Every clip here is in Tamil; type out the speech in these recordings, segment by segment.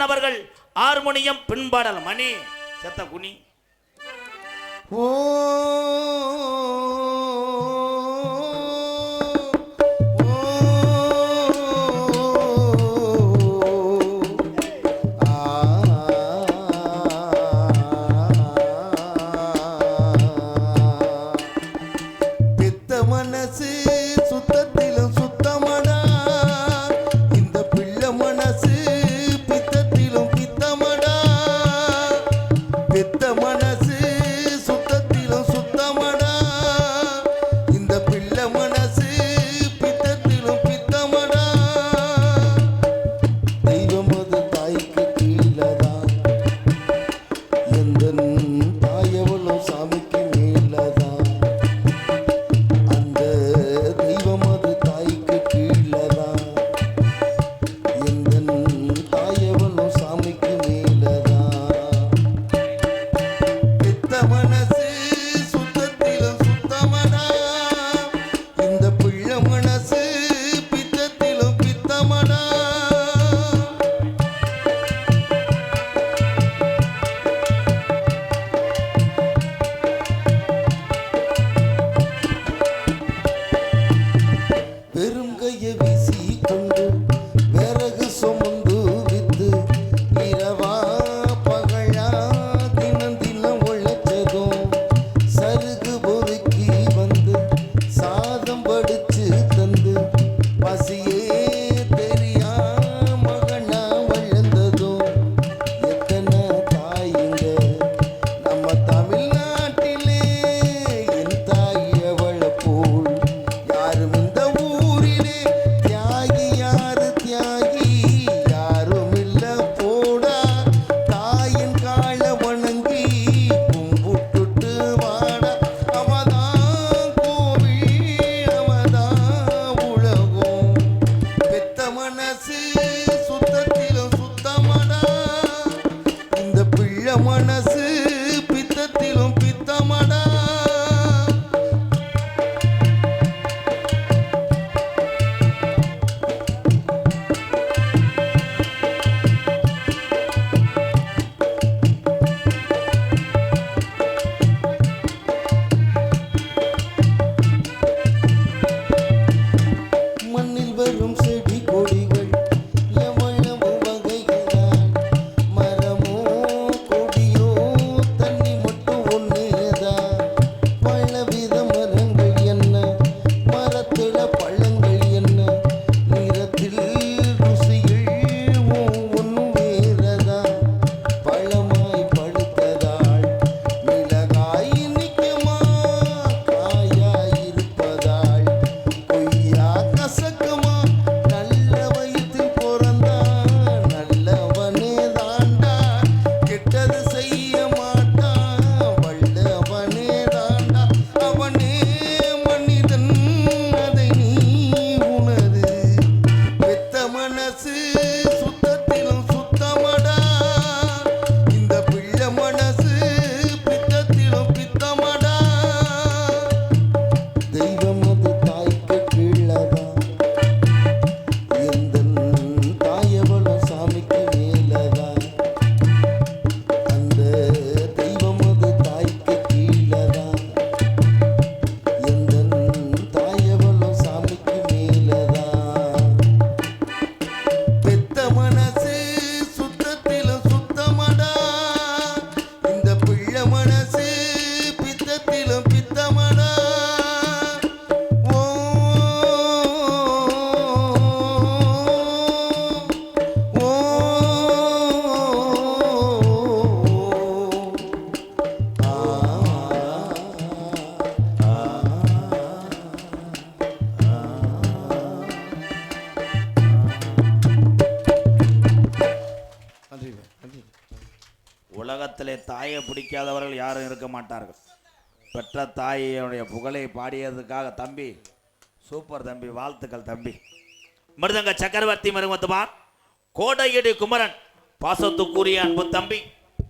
அவர்கள் ஹார்மோனியம் பின்பாடல் மணி செத்த குனி ஓ மனசு சுத்தத்திலும் சுத்தமடா இந்த பிள்ளை மனசு பித்தத்திலும் பித்தமடா பித்த மனசு சுத்தத்திலும் சுத்தமடா இந்த பிள்ளை மனசு பித்தத்திலும் பித்தமடா தெய்வம் அது தாய்க்கு கீழதான் எந்த தாயவளும் சாமிக்கு மேலதான் மனசு பித்தத்திலும் பித்தமடா மண்ணில் வரும் செடி கொடிகள் உலகத்திலே தாயை பிடிக்காதவர்கள் யாரும் இருக்க மாட்டார்கள். பெற்ற தாயினுடைய புகழை பாடியதுக்காக தம்பி சூப்பர் தம்பி, வாழ்த்துக்கள் தம்பி. மிருதங்க சக்கரவர்த்தி மருமத்துமார் கோடையடி குமரன் பாசத்துக்குரிய அன்பு தம்பி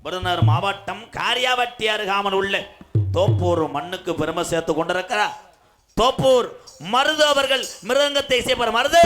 விருதுநகர் மாவட்டம் காரியாவட்டி அருகாமல் உள்ள தோப்பூர் மண்ணுக்கு பெருமை சேர்த்து கொண்டிருக்கிறார் தோப்பூர் மருது அவர்கள் மிருதங்கத்தை செய்வார். மருது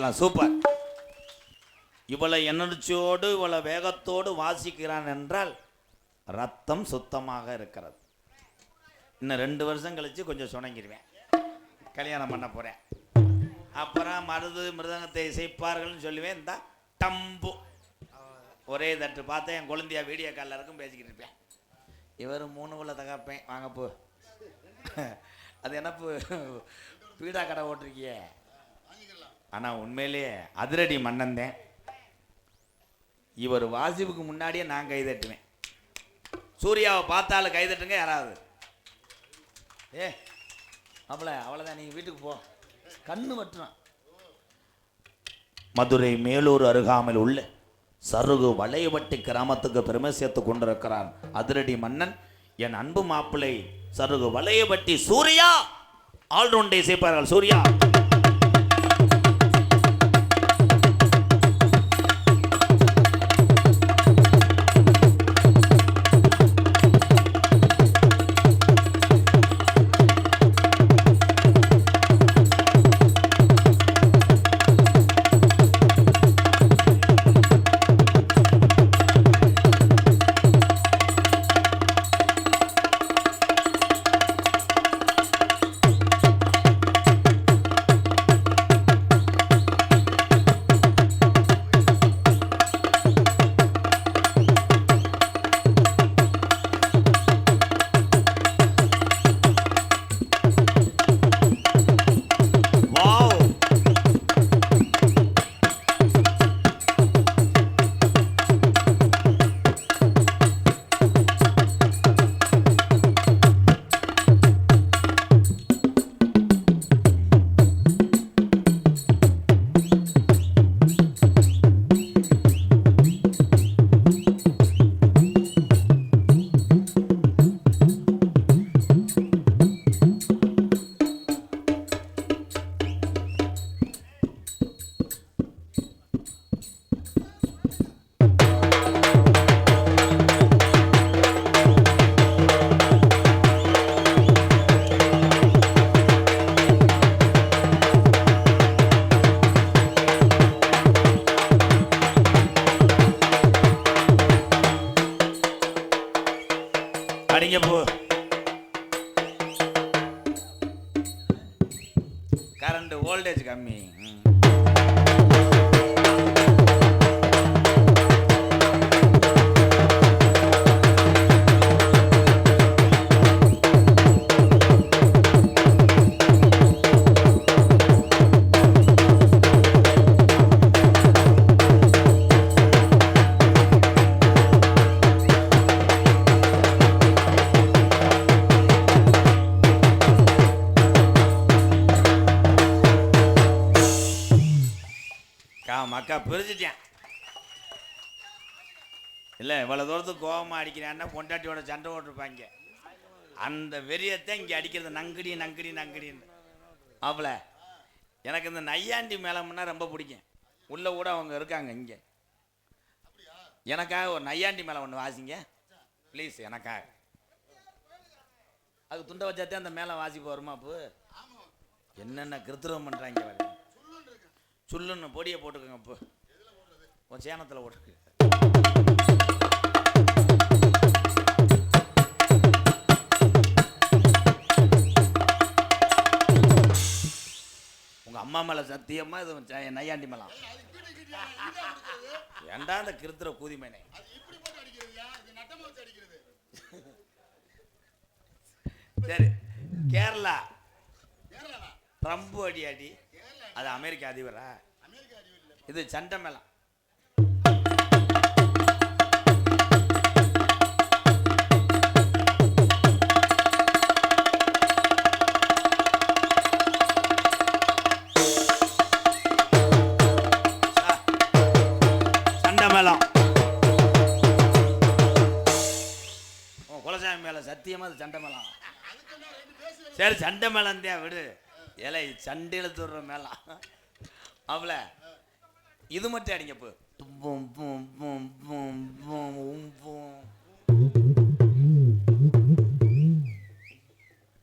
மேளம் சூப்பர். இவளை எனர்ஜியோடு இவளை வேகத்தோடு வாசிக்கிறான் என்றால் ரத்தம் சுத்தமாக இருக்கிறது. இன்னும் 2 வருஷம் கழிச்சு கொஞ்சம் சுணங்கிடுவேன், கல்யாணம் பண்ண போகிறேன். அப்புறம் மிருதங்கத்தை இசைப்பார்கள்னு சொல்லுவேன். இந்த டம்பு ஒரே தட்டு பார்த்தா என் குழந்தையா வீடியோ காலில் இருக்கும் பேசிக்கிட்டு இருப்பேன். இவர் 3 உள்ள தகப்பேன் வாங்கப்போ. அது என்னப்பு பீடா கடை ஓட்டிருக்கிய. ஆனால் உண்மையிலேயே அதிரடி மன்னந்தேன். இவர் வாசிப்புக்கு முன்னாடியே நான் கைதட்டுவேன். சூர்யாவை பார்த்தாலும் கைதட்டுங்க யாராவது. அவ்வளோதான், நீங்கள் வீட்டுக்கு போ, கண்ணு வட்டுறான். மதுரை மேலூர் அருகாமையில் உள்ள சருகு வளையவட்டி கிராமத்துக்கு பெருமை சேர்த்து கொண்டிருக்கிறான் அதிரடி மன்னன், என் அன்பு மாப்பிள்ளை சருகு வளையவட்டி சூர்யா. ஆல்ரவுண்டை சேர்ப்பார்கள் சூர்யா. அடிங்க போ. கரண்ட் வோல்டேஜ் கம்மி. மக்கா பிரிச்சுட்டேன். இல்லை இவ்வளோ தூரத்துக்கு கோபமாக அடிக்கிறான்னா பொண்டாட்டியோட சண்டை போட்டிருப்பாங்க. அந்த வெறியத்தை இங்கே அடிக்கிறது நங்கடி நங்கடி நங்கடின்னு. அவ்வளோ எனக்கு இந்த நையாண்டி மேளம்னா ரொம்ப பிடிக்கும். உள்ள கூட அவங்க இருக்காங்க இங்கே. எனக்காக ஒரு நையாண்டி மேளம் ஒன்று வாசிங்க ப்ளீஸ். எனக்காக அது துண்டை வச்சாத்தே அந்த மேளம் வாசிப்பு வருமா? அப்போ என்னென்ன கிருத்திரம் பண்ணுறாங்க பாருங்க. சுல்லுன்னு பொடியை போட்டுக்கோங்க. இப்போ உன் சேனத்தில் போட்டுக்கு. உங்கள் அம்மா மேலே சத்தியமாக இது நையாண்டி மேலாம். ஏண்டா அந்த கிருத்திர கூதிமேனே. சரி, கேரளா ட்ரம்பு அடி அடி. அது அமெரிக்க அதிபரா? இது சண்டை மேளம். சண்டை மேளம் குலசாமி மேல சத்தியமா அது சண்டை மேளம். சரி, சண்டை மேளம் தான் விடு. ஏலை சண்டையில தூடுற மேளம். அவள இது மட்டும் அடிங்க. இப்போ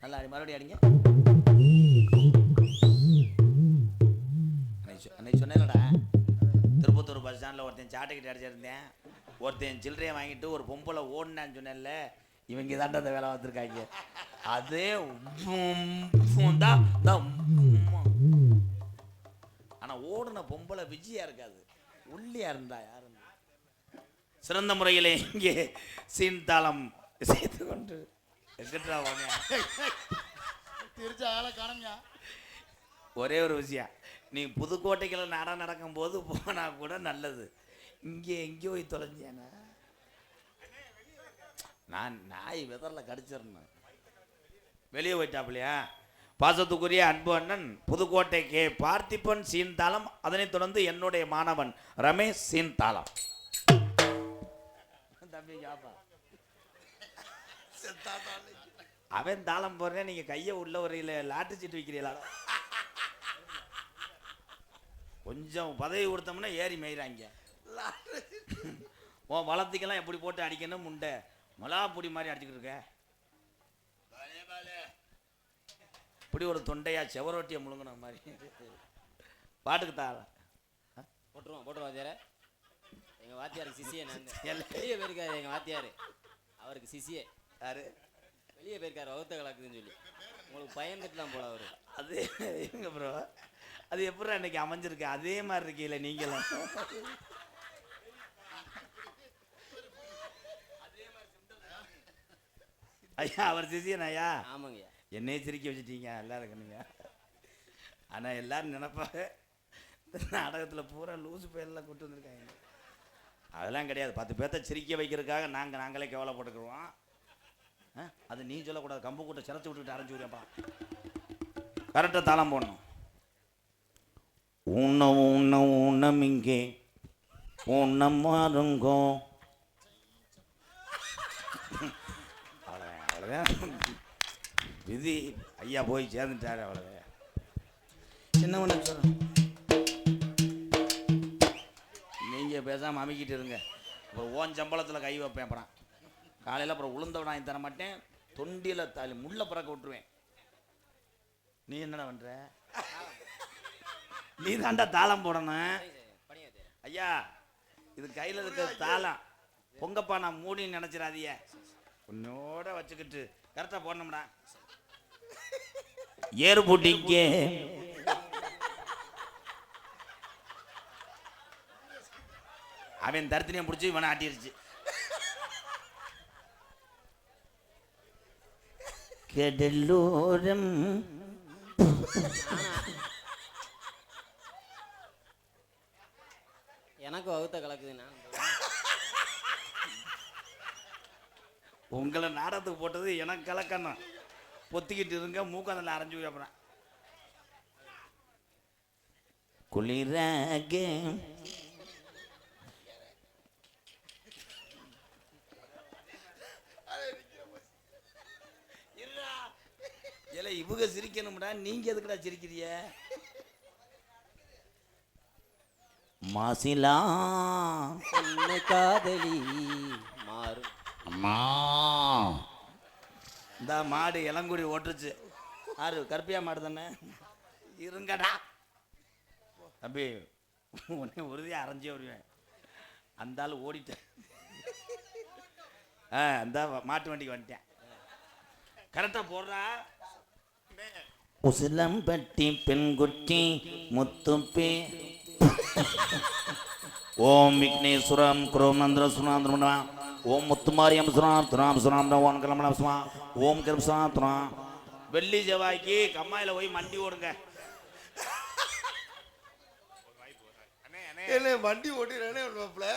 நல்லா அடி, மறுபடியும் அடிங்க. அன்னைக்கு சொன்ன யாருக்கிட்ட அடிச்சிருந்தேன்? ஒருத்தன் சில்லறையை வாங்கிட்டு ஒரு பொம்பளை ஓடினான்னு சொன்னேன்ல, இவங்க தாண்ட அந்த வேலை பார்த்துருக்காங்க. அதே தான். ஆனா ஓடுன பொம்பளை விஜயா இருக்காது, உள்ளியா இருந்தா யாரு சிறந்த முறையிலே இங்கே சீன்தாளம் செய்து கொண்டு திருச்சி ஆளை காணுங்க. ஒரே ஒரு விஷயம், நீ புதுக்கோட்டைக்குள்ள நாடகம் நடக்கும் போது போனா கூட நல்லது. இங்கே எங்கேயோ போய் தொலைஞ்சேனா நான் நாய் விதரில் கடிச்சிடணும். வெளியே போயிட்டாப்லையா? பாசத்துக்குரிய அன்பு அண்ணன் புதுக்கோட்டை கே பார்த்திபன் சீன்தாளம், அதனைத் தொடர்ந்து என்னுடைய மாணவன் ரமேஷ் சீன்தாளம். தம்பி அவன் தாளம் போடுறேன், நீங்க கையை உள்ள ஒரு லாட்டு சீட்டு வைக்கிறீங்களா? கொஞ்சம் பதவி கொடுத்தோம்னா ஏறி மேய்றாங்க. உன் வளர்த்திக்கெல்லாம் எப்படி போட்டு அடிக்கணும், முண்டை மிளகாப்பொடி மாதிரி அடிச்சுக்கிட்டு இருக்க. இப்படி ஒரு தொண்டையா செவரோட்டியை முழுங்கின மாதிரி பாட்டுக்கு தாள போட்டுருவோம் வேற. எங்கள் வாத்தியாருக்கு சிசியே நான் வெளியே போயிருக்காரு. எங்கள் வாத்தியார் அவருக்கு சிசியே யாரு வெளியே போயிருக்காரு, வகுத்த கலக்குதுன்னு சொல்லி. உங்களுக்கு பயந்துட்டு தான் போல அவரு. அது எங்க ப்ரோ, அது எப்படி அன்னைக்கு அமைஞ்சிருக்கு? அதே மாதிரி இருக்கீங்கள நீங்களும். ஐயா அவர் சிசியன் ஐயா. ஆமாங்கய்யா. என்னையே சிரிக்க வச்சுட்டீங்க எல்லாரும் இருக்கணுங்க. ஆனால் எல்லாரும் நினைப்பாங்க நாடகத்தில் பூரா லூசு பேரெல்லாம் கூட்டு வந்திருக்காங்க. அதெல்லாம் கிடையாது. 10 பேர்த்த சிரிக்க வைக்கிறதுக்காக நாங்களே கேவலப்பட்டுக்குருவோம். அது நீ சொல்லக்கூடாது. கம்பு கூட்ட சிரச்சி விட்டுக்கிட்டு அரைஞ்சி விடுறப்பா. கரெக்டாக தாளம் போடணும். ஊனம் இங்கே ஊனம் மாறுங்கோ. அவ்வளோதான் விதி. ஐயா போய் சேர்ந்துட்டாரு, அவ்வளோதான். என்ன ஒன்று சொல்ல, நீங்கள் பேசாமல் அமைக்கிட்டு இருங்க. அப்புறம் ஓன் சம்பளத்தில் கை வைப்பேன். அப்புறம் காலையில் அப்புறம் உளுந்த வாங்கி தர மாட்டேன், தொண்டியில் தாலி முள்ள பிறக்க விட்டுருவேன். நீ என்னடா பண்ணுற? நீ தாண்டா தாளம் போடணும். ஐயா இது கையில் இருக்கிற தாளம் பொங்கப்பா, நான் மூடின்னு நினச்சிடாதீய. உன்னோட வச்சுக்கிட்டு கரெக்டாக போடணும்டா. ஏறு பூட்டிங்க அவன் தருத்தினியம் பிடிச்சி இவனை ஆட்டிருச்சு. கடலோரம் எனக்கு வகுத்த கலக்குதுண்ணா. உங்களை நாடகத்துக்கு போட்டது எனக்கு கலக்கணும். பொத்திக்கிட்டு இருங்க, மூக்காந்தில் அரைஞ்சு. அப்புறம் குளிராக இல்ல இவங்க சிரிக்கணும்டா, நீங்க எதுக்குடா சிரிக்கிறிய? மாசிலா காதலி மாறு அம்மா. இந்த மாடு இளங்குடி ஓட்டுருச்சு. ஆறு கருப்பியா மாடு தானே. இருங்கடா தம்பி, உன்னை உறுதியாக அரைஞ்சே வருவேன். அந்த ஆள் ஓடிட்டேன். அந்த மாட்டு வண்டிக்கு வந்துட்டேன். கரெக்டாக போடுறா. உசிலம்பட்டி பெண்குட்டி முத்துப்பே ஓம் விக்னேஸ்வரம் குரோமந்திர சுனாந்திரம் ஓம் முத்துமாரியம் சுனாம் துராம் சுனாம் ஓம் கிளம்பலாம் சுமா ஓம் கிருப்சா துராம். வெள்ளி செவ்வாய்க்கு கம்மாயில் போய் மண்டி ஓடுங்க. என்ன வண்டி ஓட்டிடுறானே மாப்பிள்ள.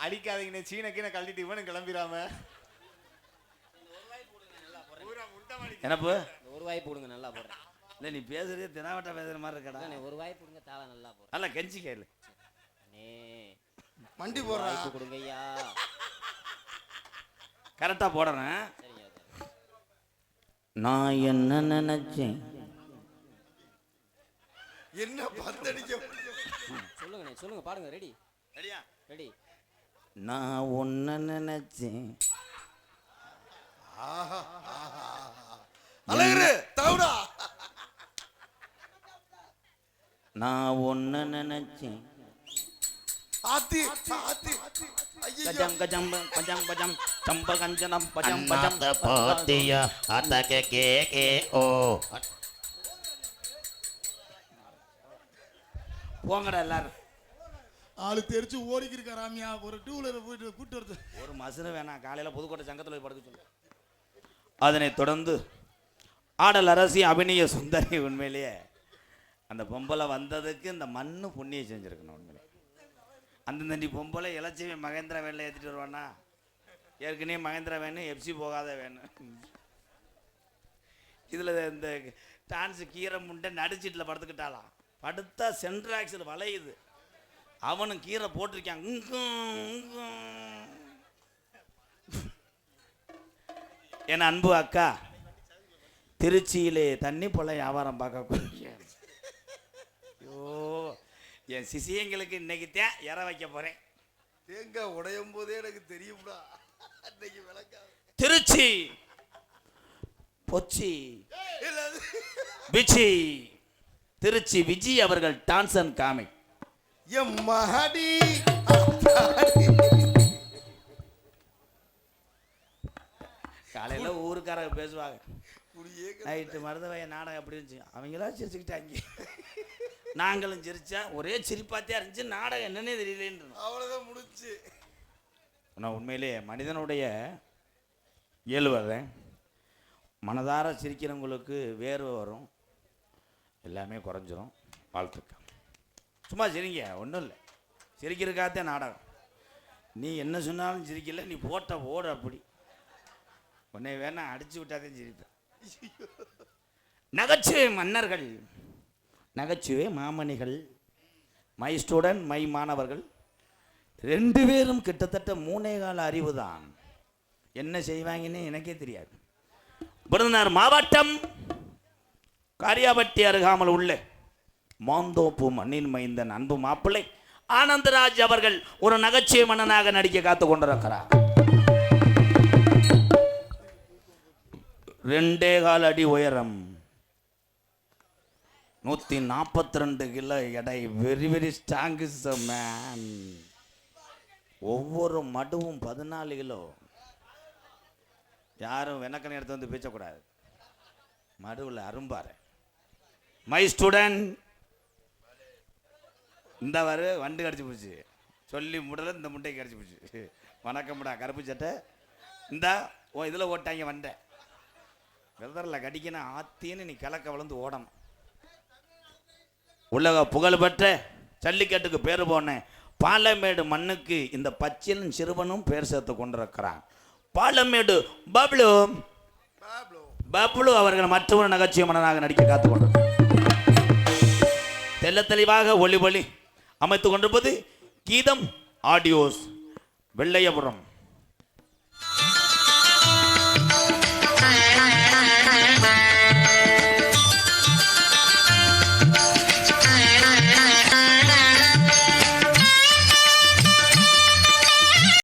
அடிக்காதீங்கண்ணே, சீனக்கீன கழட்டிட்டு இவனு கிளம்பிடாம. என்னப்பு ஒரு வாய்ப்பு கொடுங்க, நல்லா போடுறேன். இல்லை நீ பேசுறதே தினாவட்டா பேசுற மாதிரி இருக்கடா. ஒரு வாய்ப்பு கொடுங்க, தாளம் நல்லா போடுறேன். நல்லா கெஞ்சி கேளு. வண்டி போடுறா. வாய்ப்பு கொடுங்க ஐயா. கரெக்டாக போடுறேன். சரிங்க. நான் என்ன நினைச்சேன், என்ன பத்தடிக்க சொல்லுங்கண்ணே, சொல்லுங்க, பாடுங்க. ரெடி ரெடியா? ரெடி. நான் ஒன்ன நினைச்சேன். அழகு தவுடா. நான் ஒன்ன நினைச்சேன், ஆத்தி ஆத்தி ஐயோ கஜம் கஜம் பஜம் பஜம் சம்ப கஞ்சனம் பஜம் பஜம் அண்ணாத்த பாத்தியா அத்தக கே கே ஓ போங்கடா எல்லாரும். ஆளு தெரிச்சு ஓடிக்கிருக்க ராமியா ஒரு டூ வீலர் போயிட்டு கூட்டு வருது ஒரு மசுறு வேணாம், காலையில புதுக்கோட்டை சங்கத்தில் போய் படுக்க சொல்லு. அதனைத் தொடர்ந்து ஆடல் அரசி அபிநய சுந்தரி. உண்மையிலேயே அந்த பொம்பளை வந்ததுக்கு இந்த மண்ணு புண்ணியம் செஞ்சிருக்கணும். உண்மையிலே அந்த தண்டி பொம்பளை இலட்சுமி மகேந்திர வேனில் ஏற்றிட்டு வருவானா? ஏற்கனவே மகேந்திர வேணும், எப்சி போகாத வேணும். இதில் இந்த டான்ஸு கீரை முண்டை நடிச்சிட்டில் படுத்துக்கிட்டாலாம். படுத்தா சென்ட்ராக்ஸில் வளையுது. அவனும் கீரை போட்டிருக்கான். என் அன்பு அக்கா திருச்சியிலே தண்ணி போல வியாபாரம் பார்க்க. ஐயோ, என் சிசியங்களுக்கு இன்னைக்கு தான் இற வைக்க போறேன். தேங்காய் உடையும் போதே எனக்கு தெரியும்டா. அன்னைக்கு விளக்காது திருச்சி பொச்சி பிச்சி திருச்சி விஜி அவர்கள் டான்ஸ் அண்ட் காமிக். எம் மகடி காலையில ஊருக்காரங்க பேசுவாங்க. நைட்டு மருதவைய நாடகம் எப்படி இருந்துச்சு, அவங்களா சிரிச்சுக்கிட்டாங்க. நாங்களும் சிரிச்சா ஒரே சிரிப்பாத்தியா இருந்துச்சு. நாடகம் என்னன்னே தெரியலேன்னு. அவ்வளவுதான் முடிச்சு. நான் உண்மையிலேயே மனிதனுடைய இயல்பு மனதார சிரிக்கிறவங்களுக்கு வேர்வை வரும், எல்லாமே குறைஞ்சிரும். வாழ்த்துக்கள். சும்மா சிரிங்க, ஒன்றும் இல்லை. சிரிக்கிறதுக்காகத்தான் நாடகம். நீ என்ன சொன்னாலும் சிரிக்கல, நீ போட்ட ஓடு அப்படி. உன்னை வேணா அடிச்சு விட்டாதான் சிரிப்பேன். நகைச்சுவை மன்னர்கள், நகைச்சுவை மாமணிகள், மை ஸ்டூடெண்ட் மை மாணவர்கள் 2 பேரும் கிட்டத்தட்ட 3 கால அறிவு தான். என்ன செய்வாங்கன்னு எனக்கே தெரியாது. விருதுநகர் மாவட்டம் காரியாபட்டி அருகாமல் உள்ள மாந்தோப்பு மண்ணின் மைந்தன் அன்பு மாப்பிள்ளை ஆனந்தராஜ் அவர்கள் ஒரு நகைச்சுவை மன்னனாக நடிக்க காத்து கொண்டிருக்கிறார். 2.25 அடி உயரம், 142 கிலோ எடை. Very very strong man. ஒவ்வொரு மடுவும் 14 கிலோ. யாரும் வெனக்கனை எடுத்து வந்து பேசக்கூடாது. மடுவில் அரும்பாரு. மை ஸ்டூடெண்ட் இந்த வாரு வண்டு கடிச்சு போச்சு. சொல்லி முடல இந்த முட்டைக்கு கடிச்சு போச்சு. வணக்கம்டா கருப்பு சட்டை. இந்த ஓ இதில் ஓட்டாங்க வண்டை. வெதரில் கடிக்கணும் ஆத்தின்னு நீ கிழக்க விழுந்து ஓடணும். உலக புகழ்பெற்ற ஜல்லிக்கட்டுக்கு பேர் போன பாலமேடு மண்ணுக்கு இந்த பச்சிலன் சிறுவனும் பேர் சேர்த்து கொண்டிருக்கிறான். பாலமேடு பப்ளு பப்ளு அவர்கள் மற்றொரு நகைச்சுவை மன்னனாக நடிக்க காத்து கொண்டிருக்கிறார். தெல்ல தெளிவாக ஒளி அமைத்துக் கொண்டிருப்பது கீதம் ஆடியோஸ் வெள்ளையபுரம்.